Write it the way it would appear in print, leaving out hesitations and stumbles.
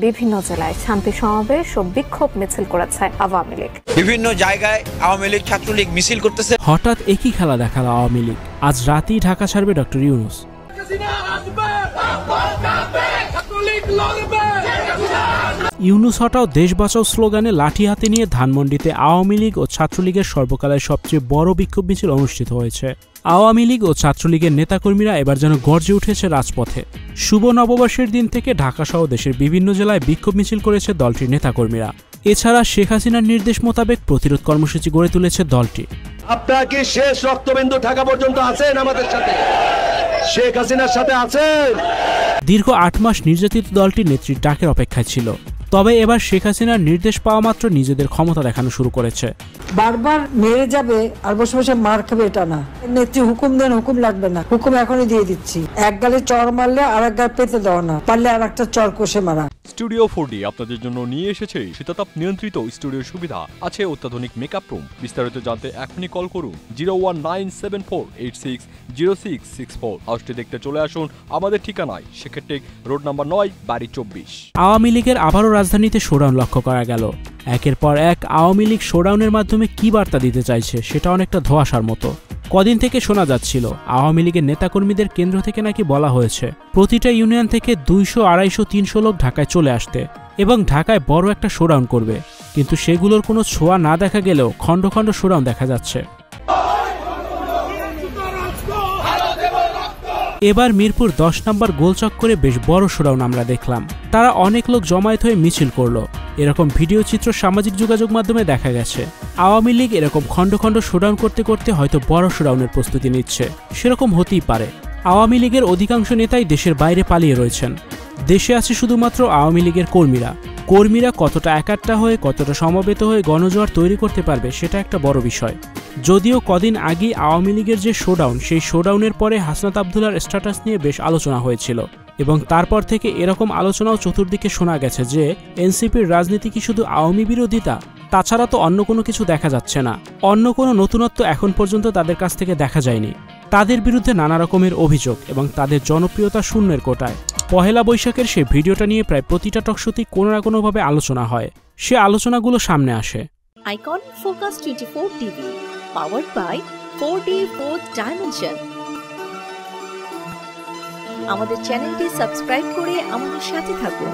বিভিন্ন জেলায় শান্তি সমাবেশ ও বিক্ষোভ মিছিল করেছে আওয়ামী লীগ। বিভিন্ন জায়গায় আওয়ামী লীগ ছাত্রলীগ মিছিল করতেছে। হঠাৎ একই খেলা দেখালো আওয়ামী লীগ। আজ রাতেই ঢাকা ছাড়বে ডক্টর ইউনূস। ইউনূস হটাও দেশ বাঁচাও স্লোগানে লাঠি হাতে নিয়ে ধানমন্ডিতে আওয়ামী লীগ ও ছাত্রলীগের সর্বকালের সবচেয়ে বড় বিক্ষোভ মিছিল অনুষ্ঠিত হয়েছে। আওয়ামী লীগ ও ছাত্রলীগের নেতাকর্মীরা এবার যেন গর্জে উঠেছে রাজপথে। শুভ নববর্ষের দিন থেকে ঢাকাসহ দেশের বিভিন্ন জেলায় বিক্ষোভ মিছিল করেছে দলটির নেতাকর্মীরা। এছাড়া শেখ হাসিনার নির্দেশ মোতাবেক প্রতিরোধ কর্মসূচি গড়ে তুলেছে দলটি। আপনারা কি শেষ রক্তবিন্দু ঢাকা পর্যন্ত আছেন? আমাদের সাথে শেখ হাসিনার সাথে আছেন। দীর্ঘ 8 মাস নির্যাতিত দলটি নেত্রীর ডাকের অপেক্ষায় ছিল, তবে এবার শেখ হাসিনার নির্দেশ পাওয়া মাত্র নিজেদের ক্ষমতা দেখানো শুরু করেছে। বারবার মেরে যাবে আর বসে বসে মার খাবে এটা না। নেত্রী হুকুম দেন, হুকুম লাগবে না, হুকুম এখনই দিয়ে দিচ্ছি। এক গালে চর মারলে আর এক গালে পেতে দেওয়া না, পারলে আর একটা চর কষে মারা। স্টুডিও 4D আপনাদের জন্য নিয়ে এসেছে শীতাতাপ নিয়ন্ত্রিত স্টুডিওর সুবিধা, আছে অত্যাধুনিক মেকআপ রুম। বিস্তারিত জানতে এখনই কল করুন 01974860664। হাউসটি দেখতে চলে আসুন আমাদের ঠিকানায় শেখেরটেক রোড নাম্বার 9 বাড়ি 24। আওয়ামী লীগের আবারও রাজধানীতে শোডাউন লক্ষ্য করা গেল। একের পর এক আওয়ামী লীগ শোডাউনের মাধ্যমে কি বার্তা দিতে চাইছে সেটা অনেকটা ধোঁয়াশার মতো। কদিন থেকে শোনা যাচ্ছিল আওয়ামী লীগের নেতাকর্মীদের কেন্দ্র থেকে নাকি বলা হয়েছে প্রতিটা ইউনিয়ন থেকে 200, 250, 300 লোক ঢাকায় চলে আসতে এবং ঢাকায় বড় একটা শোডাউন করবে, কিন্তু সেগুলোর কোনো ছোঁয়া না দেখা গেলেও খণ্ড খণ্ড শোডাউন দেখা যাচ্ছে। এবার মিরপুর 10 নম্বর গোলচক্করে বেশ বড় শোডাউন আমরা দেখলাম। তারা অনেক লোক জমায়েত হয়ে মিছিল করলো। এরকম ভিডিও চিত্র সামাজিক যোগাযোগ মাধ্যমে দেখা গেছে। আওয়ামী লীগ এরকম খণ্ড খণ্ড শোডাউন করতে করতে হয়তো বড় শোডাউনের প্রস্তুতি নিচ্ছে, সেরকম হতেই পারে। আওয়ামী লীগের অধিকাংশ নেতাই দেশের বাইরে পালিয়ে রয়েছেন। দেশে আছে শুধুমাত্র আওয়ামী লীগের কর্মীরা কতটা একাট্টা হয়ে, কতটা সমবেত হয়ে গণজোয়ার তৈরি করতে পারবে সেটা একটা বড় বিষয়। যদিও কদিন আগে আওয়ামী লীগের যে শোডাউন, সেই শোডাউনের পরে হাসনাত আবদুল্লাহর স্ট্যাটাস নিয়ে বেশ আলোচনা হয়েছিল এবং তারপর থেকে এরকম আলোচনাও চতুর্দিকে শোনা গেছে যে এনসিপির রাজনীতি কি শুধু আওয়ামী বিরোধিতা, তাছাড়া তো অন্য কোনো কিছু দেখা যাচ্ছে না। অন্য কোনো নতুনত্ব এখন পর্যন্ত তাদের কাছ থেকে দেখা যায়নি। তাদের বিরুদ্ধে নানা রকমের অভিযোগ এবং তাদের জনপ্রিয়তা শূন্যের কোটায়। পহেলা বৈশাখের সেই ভিডিওটা নিয়ে প্রায় প্রতিটা টকশোতেই কোনো না কোনোভাবে আলোচনা হয়। সে আলোচনাগুলো সামনে আসে। Icon focus 24 TV powered by 4D Fourth Dimension। আমাদের চ্যানেলটি সাবস্ক্রাইব করে আমাদের সাথে থাকুন।